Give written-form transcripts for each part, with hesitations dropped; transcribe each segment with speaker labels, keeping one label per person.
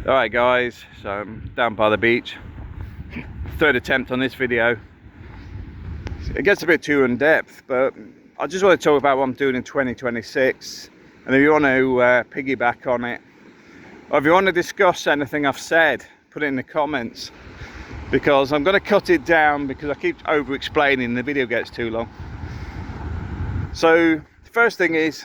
Speaker 1: Alright guys, so I'm down by the beach. Third attempt on this video. It gets a bit too in depth, but I just want to talk about what I'm doing in 2026. And if you want to piggyback on it, or if you want to discuss anything I've said, put it in the comments. Because I'm going to cut it down because I keep over explaining, the video gets too long. So the first thing is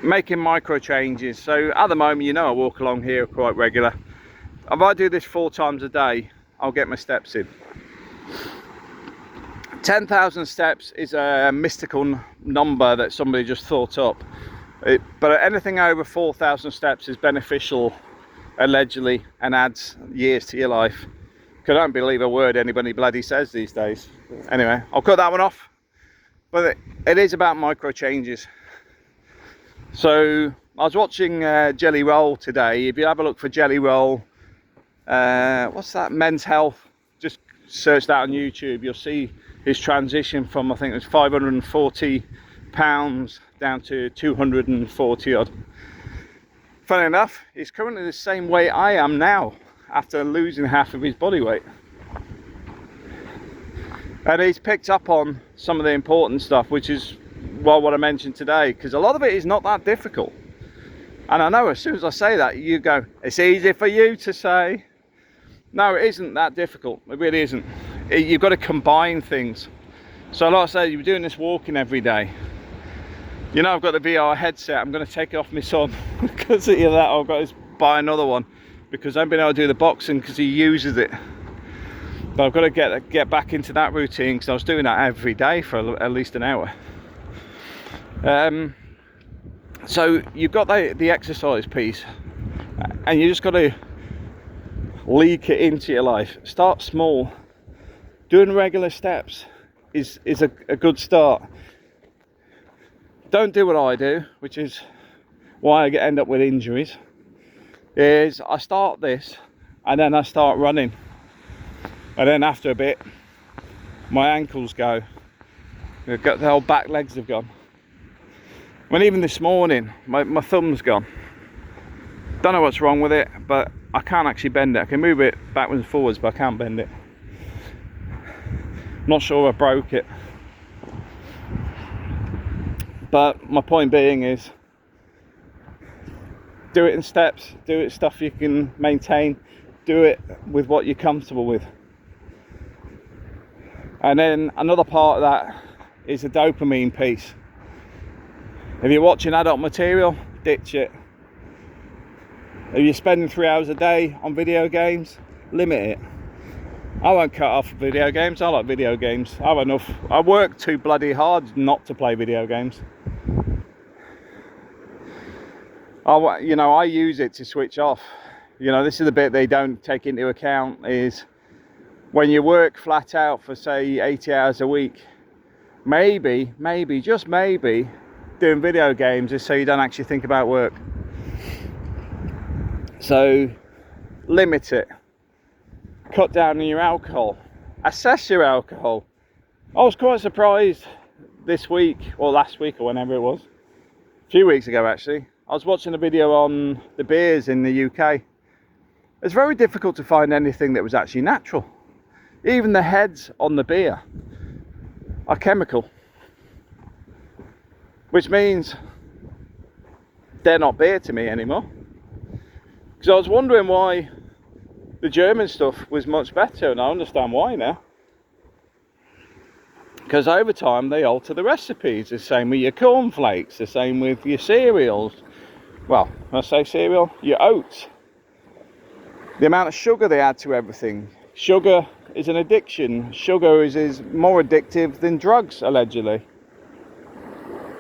Speaker 1: making micro changes. So at the moment, you know, I walk along here quite regular. If I do this 4 times a day, I'll get my steps in. 10,000 steps is a mystical number that somebody just thought up. But anything over 4,000 steps is beneficial, allegedly, and adds years to your life. I don't believe a word anybody bloody says these days. Anyway, I'll cut that one off. But it is about micro changes. So I was watching Jelly Roll today. If you have a look for Jelly Roll, what's that, Men's Health, just search that on YouTube. You'll see his transition from, I think it was 540 pounds down to 240 odd. Funny enough, he's currently the same weight I am now after losing half of his body weight. And he's picked up on some of the important stuff, which is what I mentioned today, because a lot of it is not that difficult. And I know as soon as I say that, you go, it's easy for you to say. No, it isn't that difficult. It really isn't. You've got to combine things. So like I say, you're doing this walking every day. You know, I've got the VR headset. I'm going to take it off my son because of that. I've got to buy another one because I've been able to do the boxing because he uses it. But I've got to get back into that routine because I was doing that every day for at least an hour. So you've got the exercise piece, and you just got to leak it into your life. Start small. Doing regular steps is a good start. Don't do what I do, which is why I end up with injuries. Is I start this and then I start running, and then after a bit my ankles go. The whole back legs have gone. When even this morning my thumb's gone. Don't know what's wrong with it, but I can't actually bend it. I can move it backwards and forwards, but I can't bend it. Not sure I broke it. But my point being is, do it in steps, do it stuff you can maintain, do it with what you're comfortable with. And then another part of that is the dopamine piece. If you're watching adult material, ditch it. If you're spending 3 hours a day on video games, limit it. I won't cut off video games. I like video games. I have enough. I work too bloody hard not to play video games. I use it to switch off. You know, this is the bit they don't take into account, is when you work flat out for say 80 hours a week, maybe, just maybe, doing video games is so you don't actually think about work. So limit it. Cut down on your alcohol. Assess your alcohol. I was quite surprised this week, or last week, or whenever it was, a few weeks ago actually. I was watching a video on the beers in the UK. It's very difficult to find anything that was actually natural. Even the heads on the beer are chemical, which means they're not beer to me anymore. Because I was wondering why the German stuff was much better, and I understand why now. Because over time they alter the recipes. The same with your cornflakes, the same with your cereals. Well, when I say cereal, your oats. The amount of sugar they add to everything. Sugar is an addiction. Sugar is more addictive than drugs, allegedly.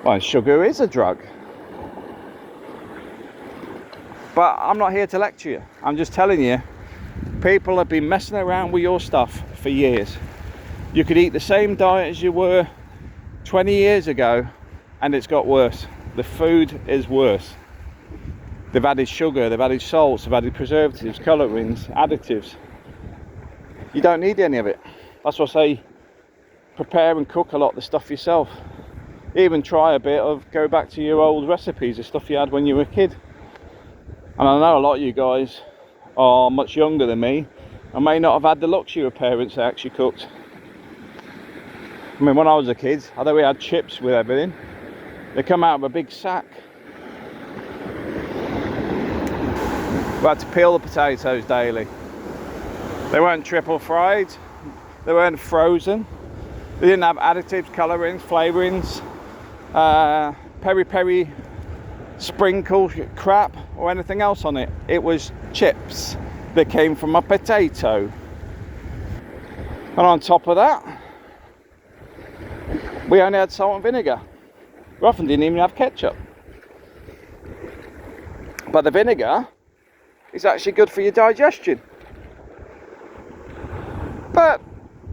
Speaker 1: Well, sugar is a drug. But I'm not here to lecture you. I'm just telling you, people have been messing around with your stuff for years. You could eat the same diet as you were 20 years ago and it's got worse. The food is worse. They've added sugar, they've added salts, they've added preservatives, colourings, additives. You don't need any of it. That's why I say prepare and cook a lot of the stuff yourself. Even try a bit of, go back to your old recipes, the stuff you had when you were a kid. And I know a lot of you guys are much younger than me and may not have had the luxury of parents that actually cooked. I mean, when I was a kid, although we had chips with everything, they come out of a big sack. We had to peel the potatoes daily. They weren't triple fried, they weren't frozen, they didn't have additives, colourings, flavourings, peri-peri sprinkle crap or anything else on it. It was chips that came from a potato. And on top of that, we only had salt and vinegar. We often didn't even have ketchup. But the vinegar is actually good for your digestion. But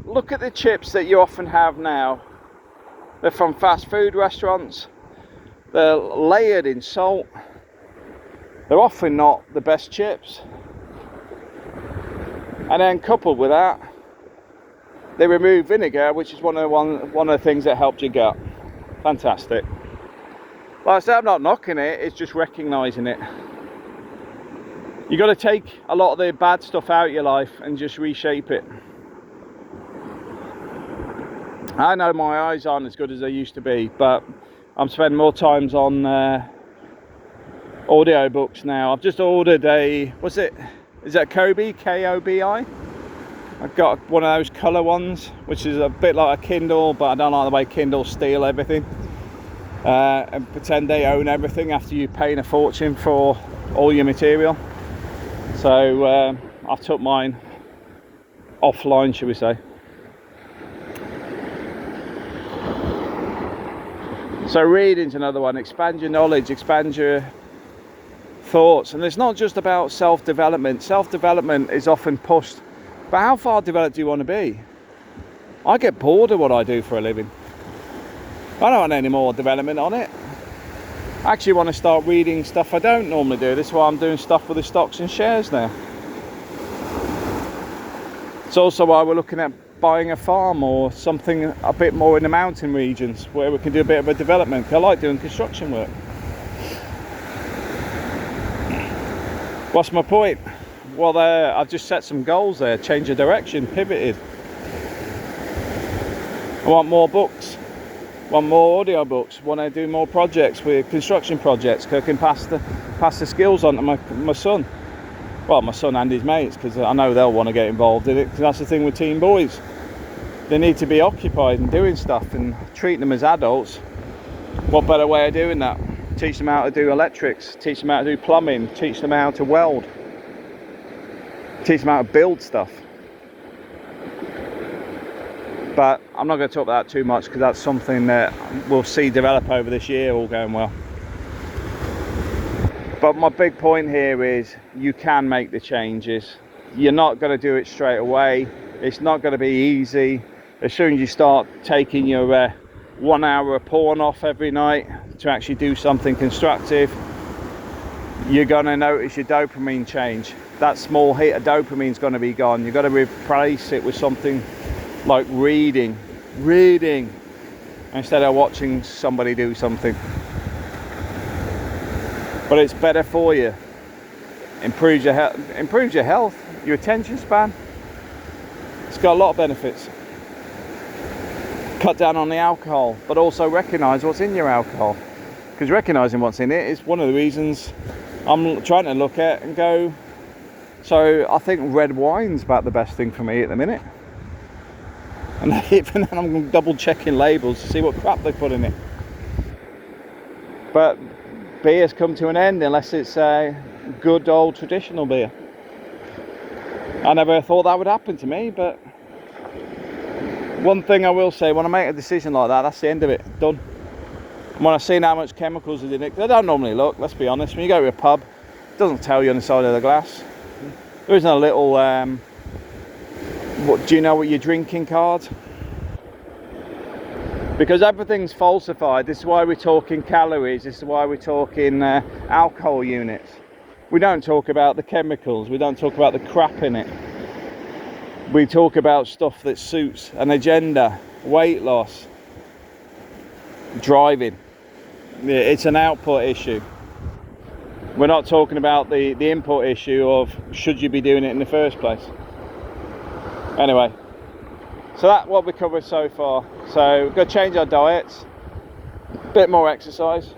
Speaker 1: look at the chips that you often have now. They're from fast food restaurants. They're layered in salt. They're often not the best chips. And then coupled with that, they remove vinegar, which is one of the things that helps your gut. Fantastic. Like I said, I'm not knocking it, it's just recognising it. You've got to take a lot of the bad stuff out of your life and just reshape it. I know my eyes aren't as good as they used to be, but I'm spending more times on audio books now. I've just ordered is that Kobe, K-O-B-I? I've got one of those colour ones, which is a bit like a Kindle, but I don't like the way Kindle steal everything and pretend they own everything after you paying a fortune for all your material. So I've took mine offline, shall we say. So reading's another one. Expand your knowledge, expand your thoughts. And it's not just about self-development. Self-development is often pushed, but how far developed do you want to be? I get bored of what I do for a living. I don't want any more development on it. I actually want to start reading stuff I don't normally do. This is why I'm doing stuff with the stocks and shares now. It's also why we're looking at buying a farm or something a bit more in the mountain regions where we can do a bit of a development. I like doing construction work. What's my point? Well, I've just set some goals there, change of direction, pivoted. I want more books, want more audio books, want to do more projects with construction projects, because I can pass the skills on to my son. Well, my son and his mates, because I know they'll want to get involved in it, because that's the thing with teen boys. They need to be occupied and doing stuff and treat them as adults. What better way of doing that? Teach them how to do electrics, teach them how to do plumbing, teach them how to weld, teach them how to build stuff. But I'm not going to talk about that too much, because that's something that we'll see develop over this year, all going well. But my big point here is you can make the changes. You're not going to do it straight away. It's not going to be easy. As soon as you start taking your 1 hour of porn off every night to actually do something constructive, you're going to notice your dopamine change. That small hit of dopamine is going to be gone. You've got to replace it with something like reading instead of watching somebody do something. But it's better for you. Improves your health, your attention span. It's got a lot of benefits. Cut down on the alcohol, but also recognise what's in your alcohol, because recognising what's in it is one of the reasons I'm trying to look at and go, so I think red wine's about the best thing for me at the minute. And even then I'm double checking labels to see what crap they put in it. But beer's come to an end unless it's a good old traditional beer. I never thought that would happen to me, but one thing I will say, when I make a decision like that, that's the end of it, done. And when I've seen how much chemicals are in it, they don't normally look, let's be honest. When you go to a pub, it doesn't tell you on the side of the glass. There isn't a little, do you know what you're drinking card? Because everything's falsified. This is why we're talking calories, this is why we're talking alcohol units. We don't talk about the chemicals, we don't talk about the crap in it. We talk about stuff that suits an agenda, weight loss, driving. It's an output issue. We're not talking about the input issue of should you be doing it in the first place. Anyway, so that's what we covered so far. So we've got to change our diets, a bit more exercise.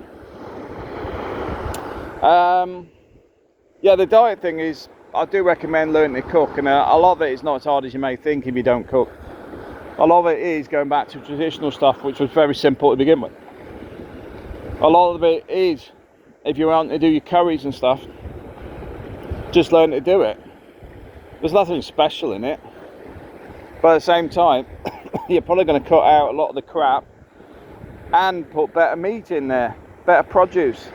Speaker 1: Yeah, the diet thing is, I do recommend learning to cook, and a lot of it is not as hard as you may think if you don't cook. A lot of it is going back to traditional stuff, which was very simple to begin with. A lot of it is, if you want to do your curries and stuff, just learn to do it. There's nothing special in it, but at the same time, you're probably going to cut out a lot of the crap and put better meat in there, better produce.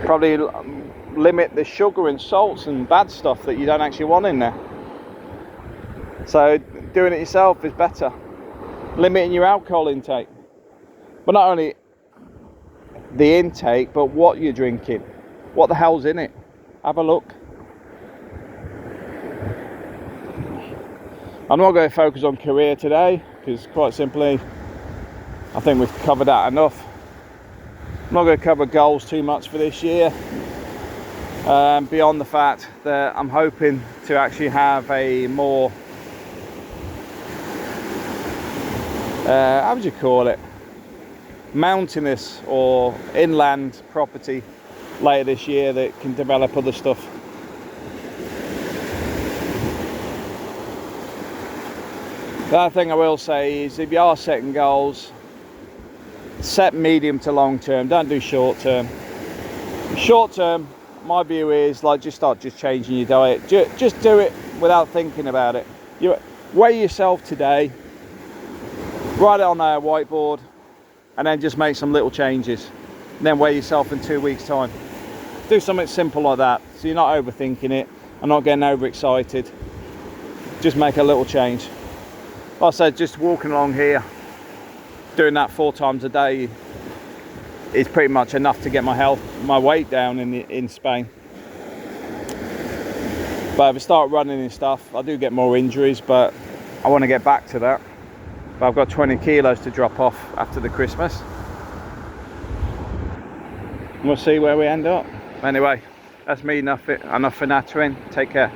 Speaker 1: Probably limit the sugar and salts and bad stuff that you don't actually want in there. So doing it yourself is better. Limiting your alcohol intake, but not only the intake, but what you're drinking. What the hell's in it? Have a look. I'm not going to focus on career today, because quite simply I think we've covered that enough. I'm not going to cover goals too much for this year, beyond the fact that I'm hoping to actually have a more how would you call it, mountainous or inland property later this year that can develop other stuff. The other thing I will say is, if you are setting goals, set medium to long term, don't do short term. Short term, my view is like just changing your diet. Just do it without thinking about it. You weigh yourself today, write it on a whiteboard, and then just make some little changes. And then weigh yourself in 2 weeks' time. Do something simple like that, so you're not overthinking it and not getting overexcited. Just make a little change. Like I said, just walking along here, doing that 4 times a day is pretty much enough to get my weight down in Spain. But if I start running and stuff, I do get more injuries, but I want to get back to that. But I've got 20 kilos to drop off after the Christmas. We'll see where we end up. Anyway, that's me, enough for nattering. Take care.